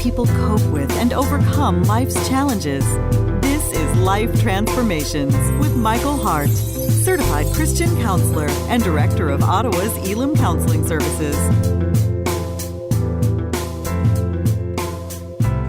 people cope with and overcome life's challenges. This is Life Transformations with Michael Hart, certified Christian counselor and director of Ottawa's Elim Counseling Services.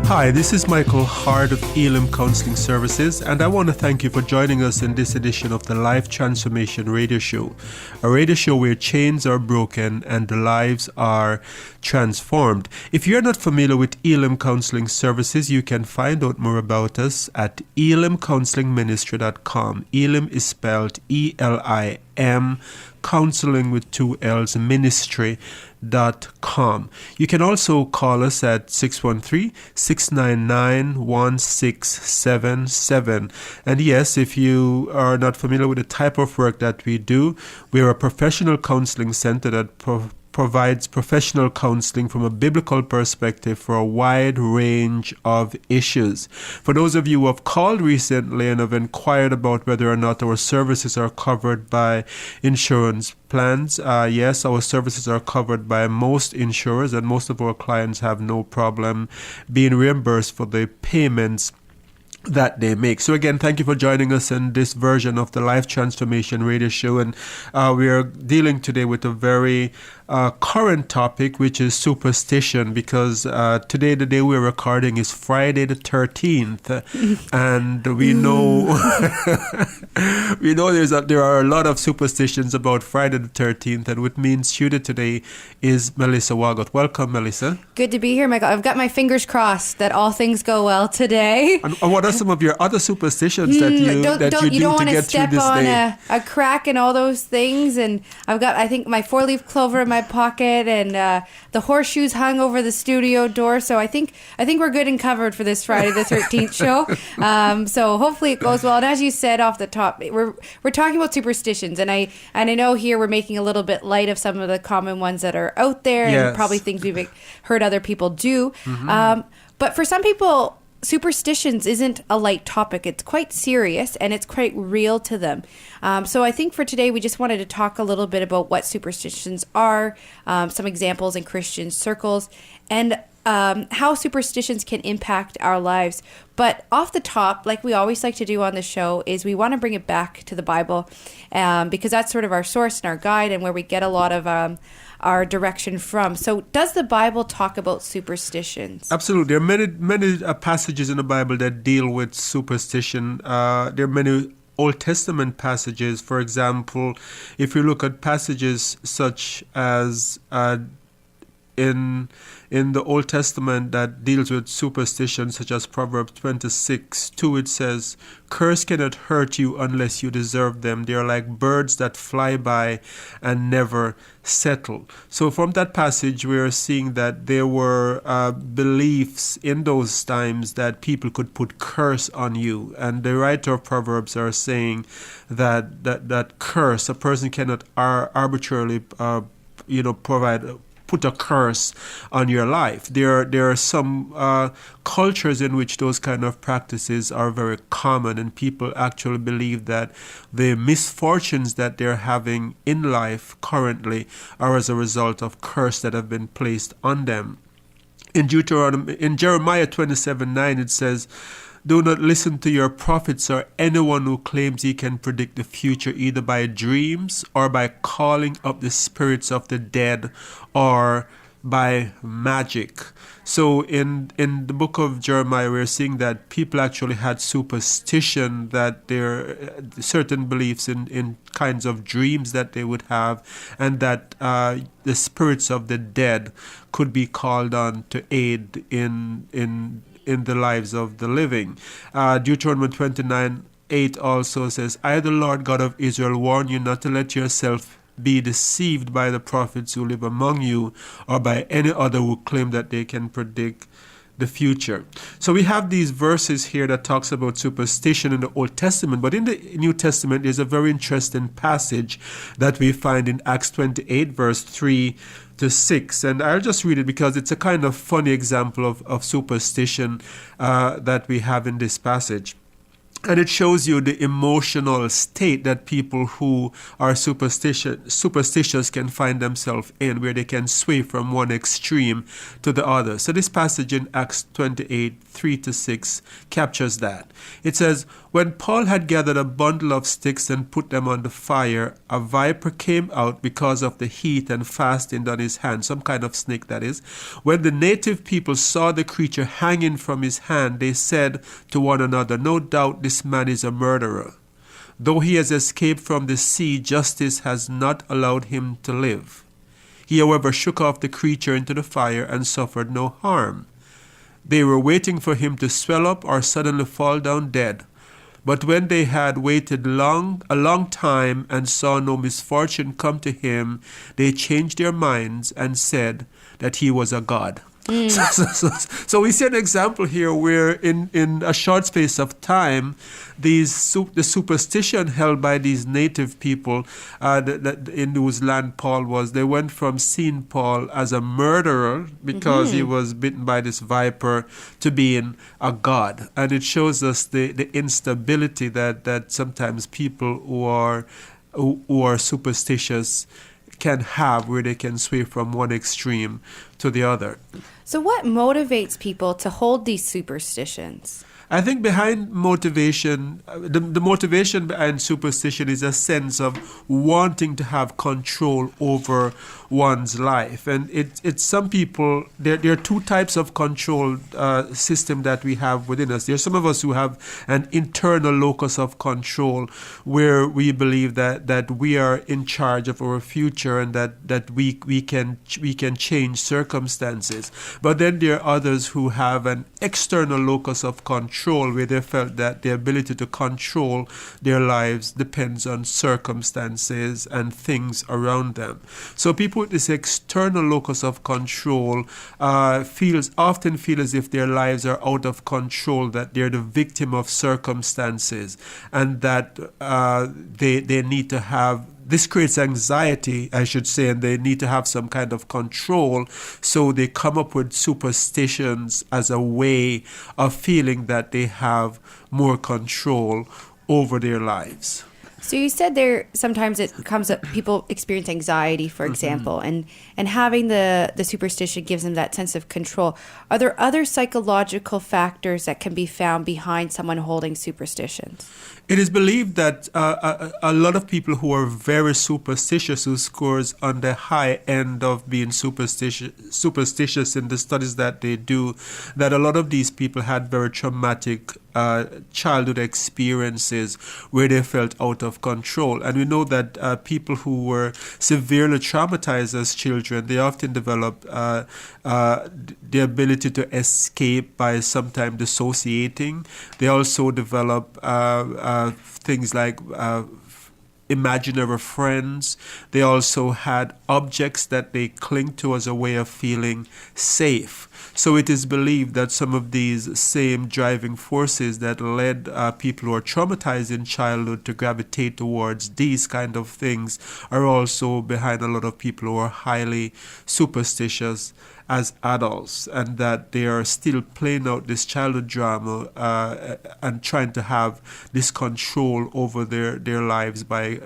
Hi, this is Michael Hart of Elim Counseling Services, and I want to thank you for joining us in this edition of the Life Transformation Radio Show, a radio show where chains are broken and the lives are transformed. If you're not familiar with Elim Counseling Services, you can find out more about us at elimcounselingministry.com. Elim is spelled E-L-I-M, counseling with two L's, ministry.com. You can also call us at 613-699-1677. And yes, if you are not familiar with the type of work that we do, we're a professional counseling center that provides professional counseling from a biblical perspective for a wide range of issues. For those of you who have called recently and have inquired about whether or not our services are covered by insurance plans, yes, our services are covered by most insurers, and most of our clients have no problem being reimbursed for the payments that they make. So again, thank you for joining us in this version of the Life Transformation Radio Show, and we are dealing today with a very current topic, which is superstition, because today, the day we're recording, is Friday the 13th, and we know there are a lot of superstitions about Friday the 13th, and with me in studio today is Melissa Wagot. Welcome, Melissa. Good to be here, Michael. I've got my fingers crossed that all things go well today. And what are some of your other superstitions that you do to get through this day? You don't want to step on a crack and all those things. And I've got, I think, my 4-leaf clover in my pocket, and the horseshoes hung over the studio door. So I think we're good and covered for this Friday the 13th show. So hopefully it goes well. And as you said off the top, we're talking about superstitions, and I know here we're making a little bit light of some of the common ones that are out there, yes, and probably things we've heard other people do. But for some people, superstitions isn't a light topic. It's quite serious, and it's quite real to them. So I think for today, we just wanted to talk a little bit about what superstitions are, some examples in Christian circles, and how superstitions can impact our lives. But off the top, like we always like to do on the show, is we want to bring it back to the Bible, because that's sort of our source and our guide, and where we get a lot of our direction from. So does the Bible talk about superstitions? Absolutely. There are many passages in the Bible that deal with superstition. There are many Old Testament passages. For example, if you look at passages such as in the Old Testament that deals with superstition, such as Proverbs 26:2, it says, "Curse cannot hurt you unless you deserve them. They are like birds that fly by and never settle." So from that passage, we are seeing that there were beliefs in those times that people could put curse on you. And the writer of Proverbs are saying that curse, a person cannot arbitrarily put a curse on your life. There are some cultures in which those kind of practices are very common, and people actually believe that the misfortunes that they're having in life currently are as a result of curse that have been placed on them. In Jeremiah 27:9, it says, "Do not listen to your prophets or anyone who claims he can predict the future, either by dreams or by calling up the spirits of the dead or by magic." So in the book of Jeremiah, we're seeing that people actually had superstition, that there are certain beliefs in kinds of dreams that they would have, and that the spirits of the dead could be called on to aid in the lives of the living. Deuteronomy 29:8 also says, "I, the Lord God of Israel, warn you not to let yourself be deceived by the prophets who live among you, or by any other who claim that they can predict the future." So we have these verses here that talks about superstition in the Old Testament, but in the New Testament there's a very interesting passage that we find in Acts 28 verse 3-6, and I'll just read it because it's a kind of funny example of superstition that we have in this passage. And it shows you the emotional state that people who are superstitious can find themselves in, where they can sway from one extreme to the other. So this passage in Acts 28, 3-6 captures that. It says, when Paul had gathered a bundle of sticks and put them on the fire, a viper came out because of the heat and fastened on his hand, some kind of snake that is. When the native people saw the creature hanging from his hand, they said to one another, no doubt this man is a murderer. Though he has escaped from the sea, justice has not allowed him to live. He, however, shook off the creature into the fire and suffered no harm. They were waiting for him to swell up or suddenly fall down dead. But when they had waited a long time and saw no misfortune come to him, they changed their minds and said that he was a god. So we see an example here where in a short space of time, the superstition held by these native people in whose land Paul was, they went from seeing Paul as a murderer because he was bitten by this viper to being a god. And it shows us the instability that sometimes people who are superstitious can have, where they can sway from one extreme to the other. So what motivates people to hold these superstitions? I think behind motivation, the motivation behind superstition is a sense of wanting to have control over one's life. And it's some people, there are two types of control system that we have within us. There's some of us who have an internal locus of control where we believe that we are in charge of our future and that we can change circumstances. But then there are others who have an external locus of control where they felt that the ability to control their lives depends on circumstances and things around them. So people with this external locus of control often feel as if their lives are out of control, that they're the victim of circumstances, and that they need to have. This creates anxiety, I should say, and they need to have some kind of control. So they come up with superstitions as a way of feeling that they have more control over their lives. So you said there sometimes it comes up, people experience anxiety, for example, and having the superstition gives them that sense of control. Are there other psychological factors that can be found behind someone holding superstitions? It is believed that a lot of people who are very superstitious, who scores on the high end of being superstitious in the studies that they do, that a lot of these people had very traumatic childhood experiences where they felt out of control. And we know that people who were severely traumatized as children, they often develop the ability to escape by sometimes dissociating. They also develop things like imaginary friends. They also had objects that they cling to as a way of feeling safe. So it is believed that some of these same driving forces that led people who are traumatized in childhood to gravitate towards these kind of things are also behind a lot of people who are highly superstitious as adults, and that they are still playing out this childhood drama and trying to have this control over their lives by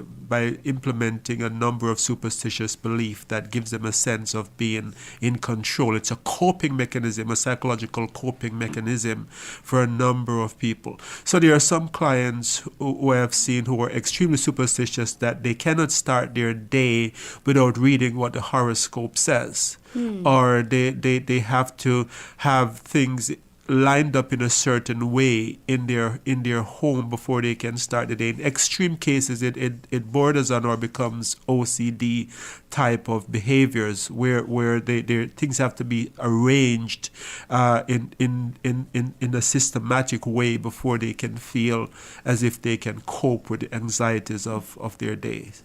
implementing a number of superstitious beliefs that gives them a sense of being in control. It's a coping mechanism, a psychological coping mechanism for a number of people. So there are some clients who I have seen who are extremely superstitious that they cannot start their day without reading what the horoscope says. Or they have to have things lined up in a certain way in their home before they can start the day. In extreme cases, it borders on or becomes OCD type of behaviors where their things have to be arranged in a systematic way before they can feel as if they can cope with the anxieties of their days.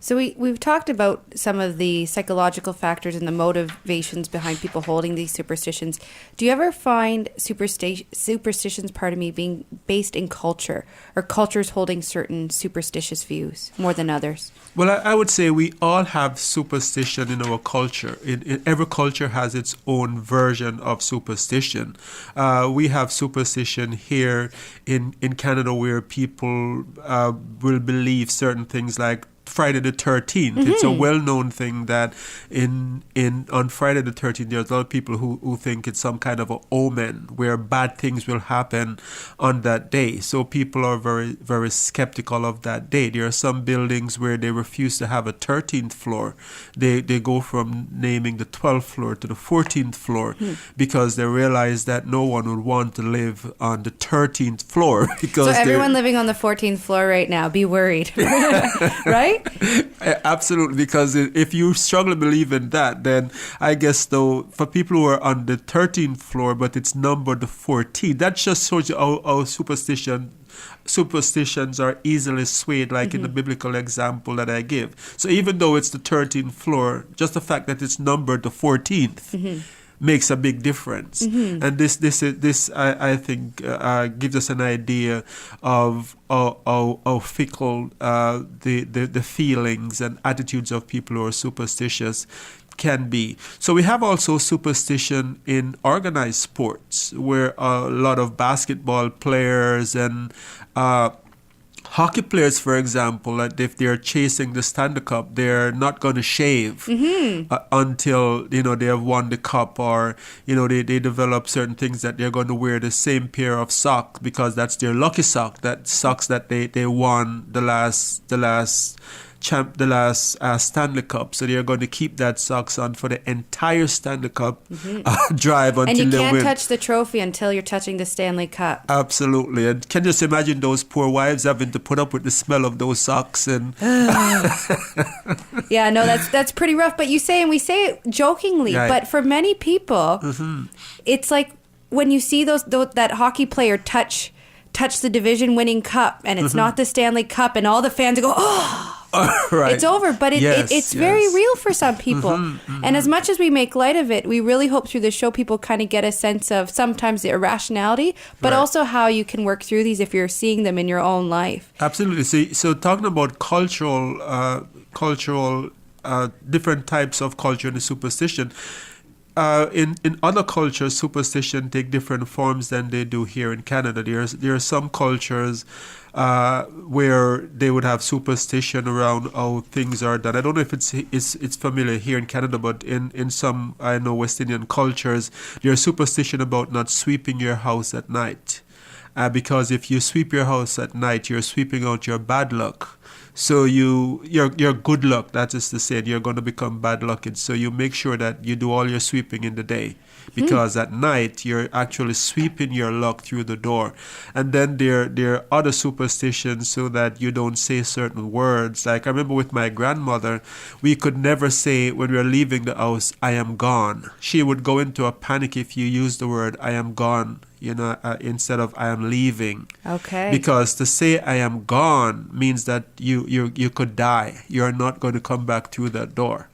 So we've talked about some of the psychological factors and the motivations behind people holding these superstitions. Do you ever find superstitions, being based in culture, or cultures holding certain superstitious views more than others? Well, I would say we all have superstition in our culture. Every culture has its own version of superstition. We have superstition here in Canada where people will believe certain things like Friday the 13th. It's a well-known thing that on Friday the 13th, there's a lot of people who think it's some kind of an omen where bad things will happen on that day. So people are very, very skeptical of that day. There are some buildings where they refuse to have a 13th floor. They go from naming the 12th floor to the 14th floor because they realize that no one would want to live on the 13th floor. Because so everyone living on the 14th floor right now, be worried, right? Absolutely, because if you struggle to believe in that, then I guess though for people who are on the 13th floor but it's numbered the 14th, that just shows you how superstitions are easily swayed, like in the biblical example that I give. So even though it's the 13th floor, just the fact that it's numbered the 14th makes a big difference. And this I think gives us an idea of how fickle the feelings and attitudes of people who are superstitious can be. So we have also superstition in organized sports, where a lot of basketball players and hockey players, for example, that if they're chasing the Stanley Cup, they're not going to shave until they have won the cup, or they develop certain things that they're going to wear the same pair of socks because that's their lucky sock, that socks that they won the last Stanley Cup, so they're going to keep that socks on for the entire Stanley Cup drive until they win. And you can't touch the trophy until you're touching the Stanley Cup. Absolutely. And can you just imagine those poor wives having to put up with the smell of those socks? And yeah, no, that's pretty rough. But we say it jokingly, right. But for many people, it's like when you see that hockey player touch the division-winning cup, and it's not the Stanley Cup, and all the fans go, oh. Right. It's over, but it's very real for some people. And as much as we make light of it, we really hope through the show people kind of get a sense of sometimes the irrationality, but also how you can work through these if you're seeing them in your own life. Absolutely. So talking about cultural different types of culture and superstition. In other cultures, superstition take different forms than they do here in Canada. There are some cultures where they would have superstition around how things are done. I don't know if it's familiar here in Canada, but in some, I know, West Indian cultures, there's superstition about not sweeping your house at night. Because if you sweep your house at night, you're sweeping out your bad luck. So your good luck, that is to say, you're going to become bad luck. And so you make sure that you do all your sweeping in the day, because at night you're actually sweeping your luck through the door. And then there are other superstitions so that you don't say certain words. Like I remember with my grandmother, we could never say when we were leaving the house, "I am gone." She would go into a panic if you use the word "I am gone," instead of "I am leaving." Okay. Because to say "I am gone" means that you could die. You're not going to come back through that door.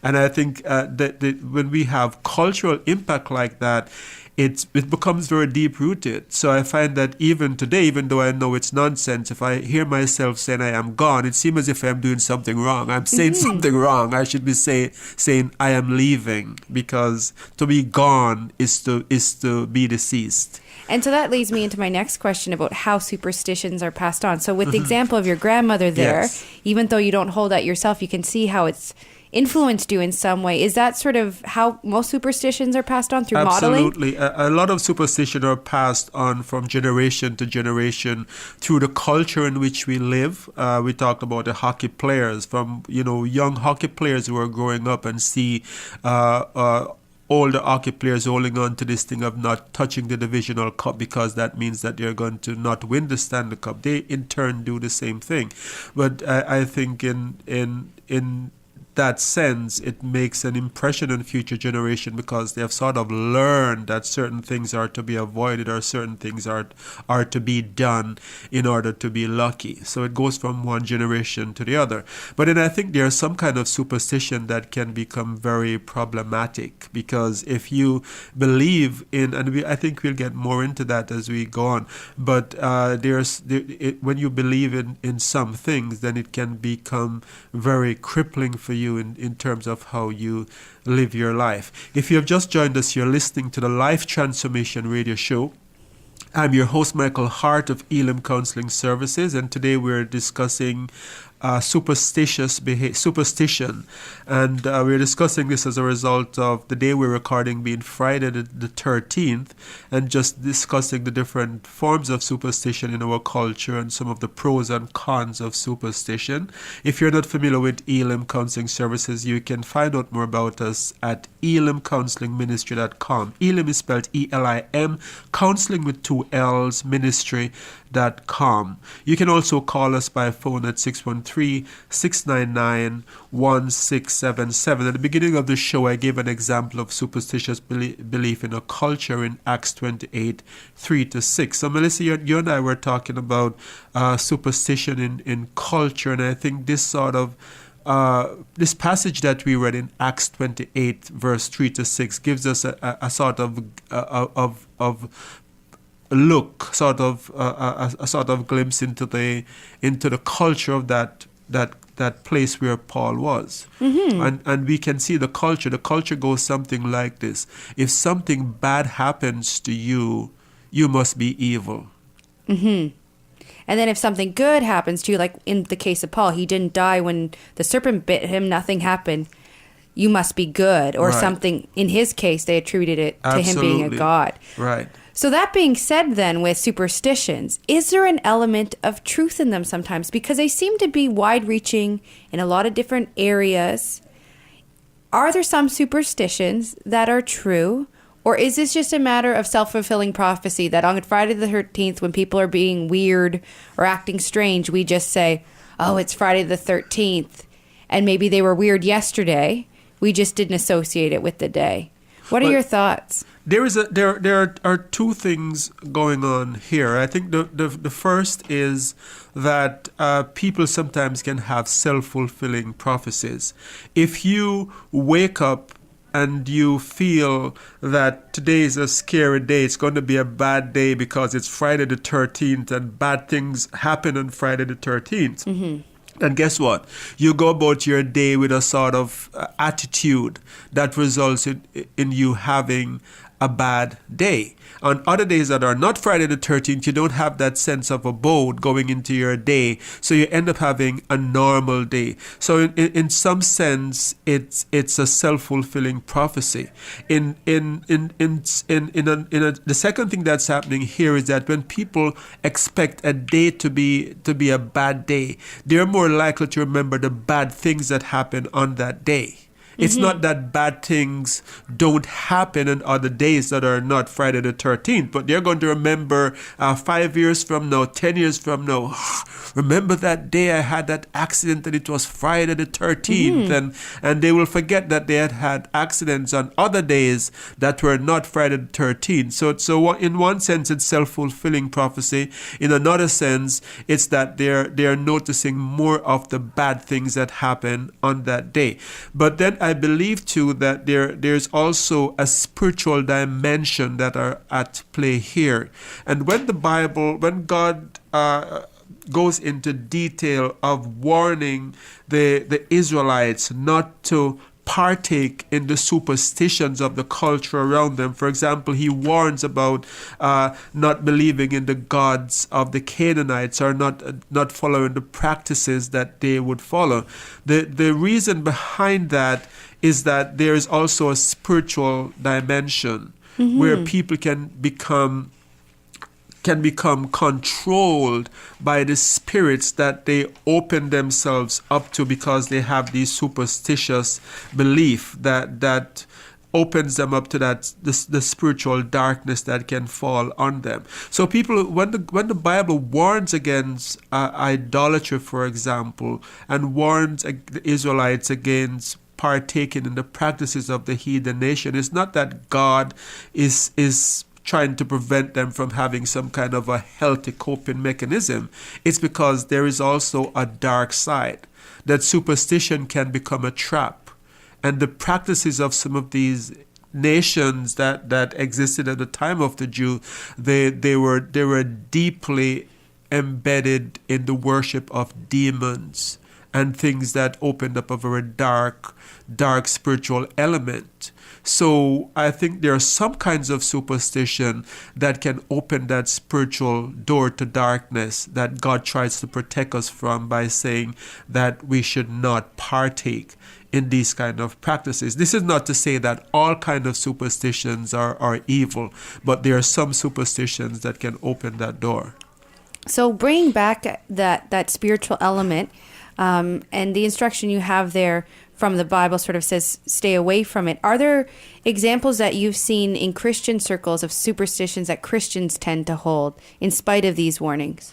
And I think that when we have cultural impact like that, it becomes very deep-rooted. So I find that even today, even though I know it's nonsense, if I hear myself saying "I am gone," it seems as if I'm doing something wrong. I'm saying something wrong. I should be saying "I am leaving," because to be gone is to be deceased. And so that leads me into my next question about how superstitions are passed on. So with the example of your grandmother there, Yes. even though you don't hold that yourself, you can see how it's influenced you in some way. Is that sort of how most superstitions are passed on, through modeling? Absolutely. A lot of superstition are passed on from generation to generation through the culture in which we live. We talked about the hockey players, from young hockey players who are growing up and see older hockey players holding on to this thing of not touching the divisional cup because that means that they're going to not win the Stanley Cup. They in turn do the same thing. But I think in that sense, it makes an impression on future generation because they have sort of learned that certain things are to be avoided or certain things are to be done in order to be lucky. So it goes from one generation to the other. But then I think there's some kind of superstition that can become very problematic, because if you believe in, and I think we'll get more into that as we go on, but when you believe in some things, then it can become very crippling for you in terms of how you live your life. If you have just joined us, you're listening to the Life Transformation Radio Show. I'm your host, Michael Hart of Elim Counseling Services, and today we're discussing superstition, and we're discussing this as a result of the day we're recording being Friday the 13th, and just discussing the different forms of superstition in our culture and some of the pros and cons of superstition. If you're not familiar with Elim Counseling Services, you can find out more about us at elimcounselingministry.com. Elim is spelled E-L-I-M, counseling with 2 L's, ministry.com. You can also call us by phone at 613-699-1677. At the beginning of the show, I gave an example of superstitious belief in a culture in Acts 28, 3-6. So Melissa, you and I were talking about superstition in culture, and I think this sort of this passage that we read in Acts 28, verse 3-6, gives us a sort of look, sort of a sort of glimpse into the culture of that place where Paul was. Mm-hmm. And we can see the culture. The culture goes something like this: if something bad happens to you, you must be evil. Mm-hmm. And then if something good happens to you, like in the case of Paul, he didn't die when the serpent bit him, nothing happened, you must be good. Or right. Something, in his case, they attributed it to him being a god. Right. So that being said then, with superstitions, is there an element of truth in them sometimes? Because they seem to be wide-reaching in a lot of different areas. Are there some superstitions that are true? Or is this just a matter of self-fulfilling prophecy that on Friday the 13th, when people are being weird or acting strange, we just say, oh, it's Friday the 13th, and maybe they were weird yesterday. We just didn't associate it with the day. What are your thoughts? There are two things going on here. I think the first is that people sometimes can have self-fulfilling prophecies. If you wake up and you feel that today is a scary day, it's going to be a bad day because it's Friday the 13th and bad things happen on Friday the 13th. Mm-hmm. And guess what? You go about your day with a sort of attitude that results in you having a bad day. On other days that are not Friday the 13th, you don't have that sense of abode going into your day, so you end up having a normal day. So in some sense, it's a self-fulfilling prophecy. The second thing that's happening here is that when people expect a day to be a bad day, they're more likely to remember the bad things that happen on that day. It's mm-hmm. not that bad things don't happen on other days that are not Friday the 13th, but they're going to remember 5 years from now, 10 years from now, remember that day I had that accident and it was Friday the 13th, mm-hmm. and they will forget that they had accidents on other days that were not Friday the 13th. So in one sense, it's self-fulfilling prophecy. In another sense, it's that they're noticing more of the bad things that happen on that day. But then I believe too that there's also a spiritual dimension that are at play here. And when God goes into detail of warning the Israelites not to partake in the superstitions of the culture around them. For example, he warns about not believing in the gods of the Canaanites or not following the practices that they would follow. The reason behind that is that there is also a spiritual dimension mm-hmm. where people can become controlled by the spirits that they open themselves up to because they have these superstitious belief that opens them up to the spiritual darkness that can fall on them. So people, when the Bible warns against idolatry, for example, and warns the Israelites against partaking in the practices of the heathen nation, it's not that God is trying to prevent them from having some kind of a healthy coping mechanism. It's because there is also a dark side, that superstition can become a trap. And the practices of some of these nations that existed at the time of the Jew, they were deeply embedded in the worship of demons and things that opened up a very dark spiritual element. So I think there are some kinds of superstition that can open that spiritual door to darkness that God tries to protect us from by saying that we should not partake in these kind of practices. This is not to say that all kind of superstitions are evil, but there are some superstitions that can open that door. So bringing back that spiritual element, and the instruction you have there from the Bible sort of says stay away from it. Are there examples that you've seen in Christian circles of superstitions that Christians tend to hold in spite of these warnings?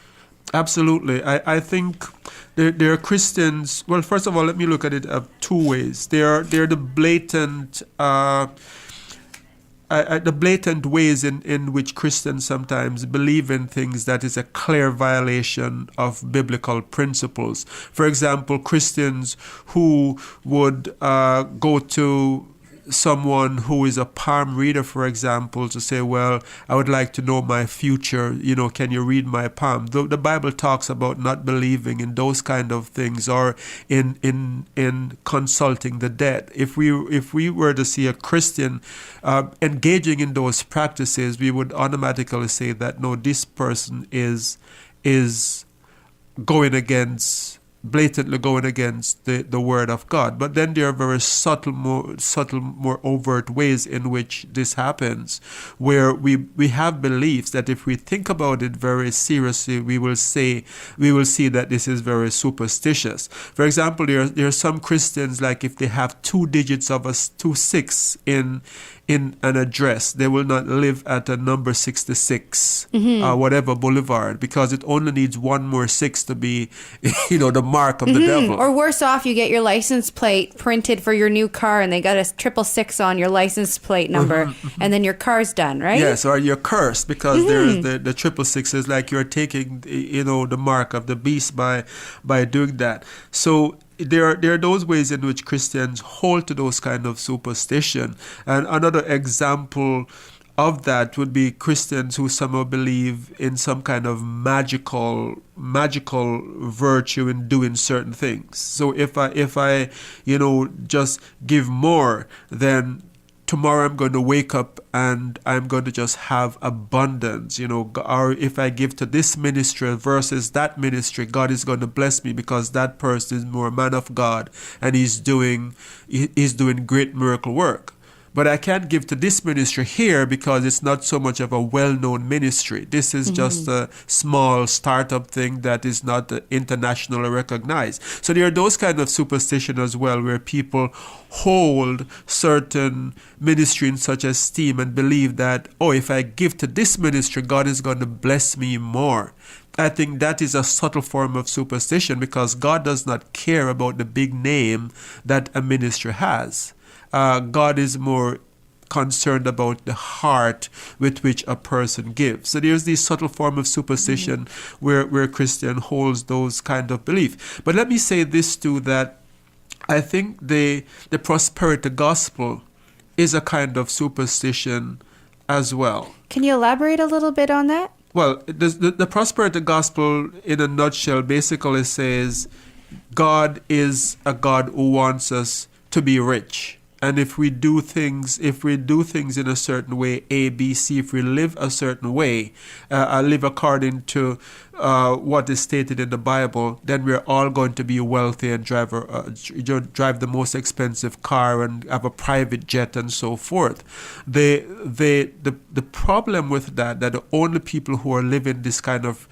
Absolutely. I think there are Christians. Well, first of all, let me look at it two ways. There are the blatant ways in which Christians sometimes believe in things that is a clear violation of biblical principles. For example, Christians who would go to someone who is a palm reader, for example, to say, well, I would like to know my future, can you read my palm? The Bible talks about not believing in those kind of things, or in consulting the dead. If we were to see a Christian engaging in those practices, we would automatically say that no, this person is blatantly going against the word of God. But then there are very subtle, more overt ways in which this happens, where we have beliefs that if we think about it very seriously, we will see that this is very superstitious. For example, there are some Christians, like if they have 2 digits of 26 in an address, they will not live at a number 66, whatever boulevard, because it only needs one more 6 to be, the mark of the devil. Or worse off, you get your license plate printed for your new car, and they got a 666 on your license plate number, and then your car's done, right? Yes, or you're cursed because there's the 666 is like you're taking, the mark of the beast by doing that. So there are those ways in which Christians hold to those kind of superstition. And another example of that would be Christians who somehow believe in some kind of magical virtue in doing certain things. So if I just give more, then tomorrow I'm going to wake up and I'm going to just have abundance, or if I give to this ministry versus that ministry, God is going to bless me because that person is more a man of God and he's doing great miracle work. But I can't give to this ministry here because it's not so much of a well-known ministry. This is just a small startup thing that is not internationally recognized. So there are those kind of superstition as well, where people hold certain ministry in such esteem and believe that, if I give to this ministry, God is going to bless me more. I think that is a subtle form of superstition, because God does not care about the big name that a ministry has. God is more concerned about the heart with which a person gives. So there's this subtle form of superstition where a Christian holds those kind of belief. But let me say this too, that I think the prosperity gospel is a kind of superstition as well. Can you elaborate a little bit on that? Well, the prosperity gospel in a nutshell basically says God is a God who wants us to be rich. And if we do things in a certain way, A, B, C, if we live a certain way, live according to what is stated in the Bible, then we're all going to be wealthy and drive the most expensive car and have a private jet and so forth. The problem with that the only people who are living this kind of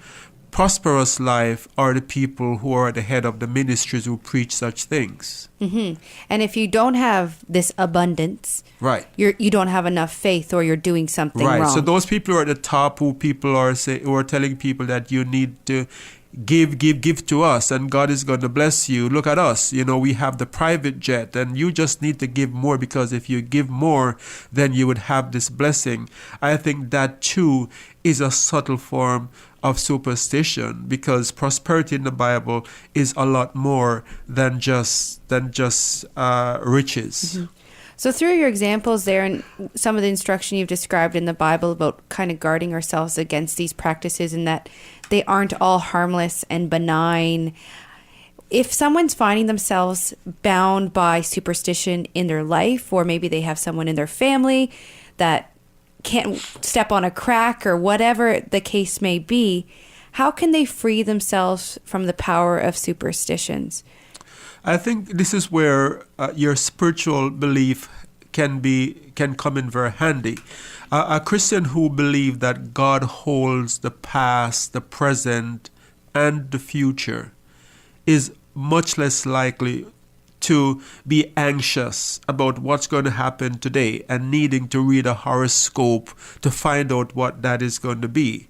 prosperous life are the people who are at the head of the ministries who preach such things. And if you don't have this abundance, Right. you don't have enough faith, or you're doing something Right. wrong. So those people who are at the top, who are telling people that you need to give to us and God is going to bless you. Look at us. We have the private jet and you just need to give more, because if you give more, then you would have this blessing. I think that too is a subtle form of superstition, because prosperity in the Bible is a lot more than just riches. So through your examples there and some of the instruction you've described in the Bible about kind of guarding ourselves against these practices, and that they aren't all harmless and benign, if someone's finding themselves bound by superstition in their life, or maybe they have someone in their family that can't step on a crack or whatever the case may be, how can they free themselves from the power of superstitions? I think this is where your spiritual belief can come in very handy. A Christian who believes that God holds the past, the present, and the future is much less likely to be anxious about what's going to happen today and needing to read a horoscope to find out what that is going to be.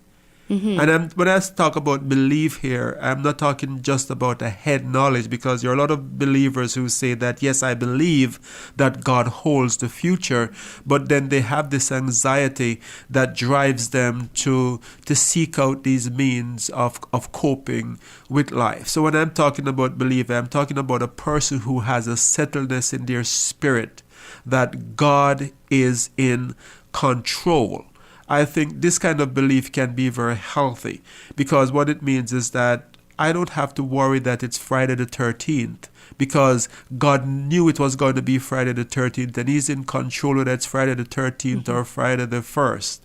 And when I talk about belief here, I'm not talking just about a head knowledge, because there are a lot of believers who say that, yes, I believe that God holds the future, but then they have this anxiety that drives them to seek out these means of coping with life. So when I'm talking about belief, I'm talking about a person who has a settledness in their spirit that God is in control. I think this kind of belief can be very healthy, because what it means is that I don't have to worry that it's Friday the 13th, because God knew it was going to be Friday the 13th and He's in control, whether it's Friday the 13th or Friday the 1st.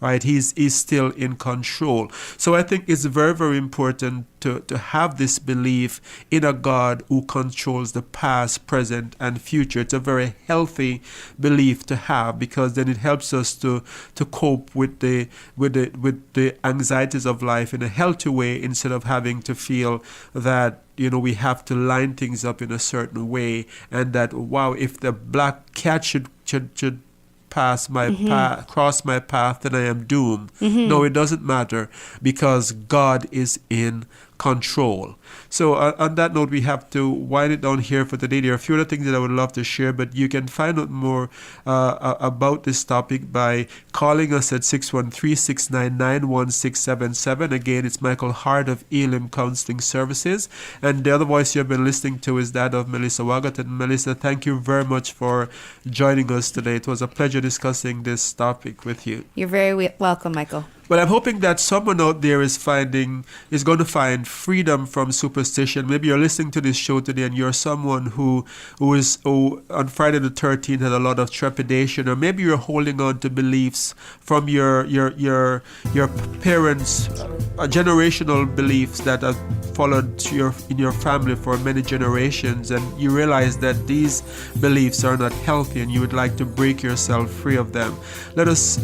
Right? He's still in control. So I think it's very, very important to have this belief in a God who controls the past, present, and future. It's a very healthy belief to have, because then it helps us to cope with the anxieties of life in a healthy way, instead of having to feel that we have to line things up in a certain way, and that, wow, if the black cat should cross my path, then I am doomed. No, it doesn't matter, because God is in control. So on that note, we have to wind it down here for today. There are a few other things that I would love to share, but you can find out more about this topic by calling us at 613-699-1677. Again, it's Michael Hart of Elim Counselling Services, and the other voice you've been listening to is that of Melissa Waggett. And Melissa, thank you very much for joining us today. It was a pleasure discussing this topic with you. You're very welcome, Michael. Well, I'm hoping that someone out there is going to find freedom from superstition. Maybe you're listening to this show today and you're someone who on Friday the 13th had a lot of trepidation, or maybe you're holding on to beliefs from your parents, generational beliefs that have followed in your family for many generations, and you realize that these beliefs are not healthy and you would like to break yourself free of them. Let us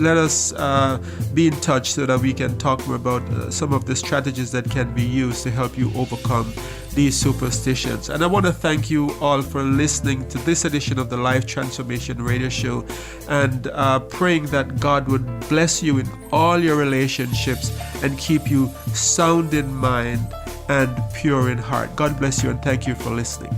be in touch so that we can talk more about some of the strategies that can be used to help you overcome these superstitions. And I want to thank you all for listening to this edition of the Life Transformation Radio Show, and praying that God would bless you in all your relationships and keep you sound in mind and pure in heart. God bless you, and thank you for listening.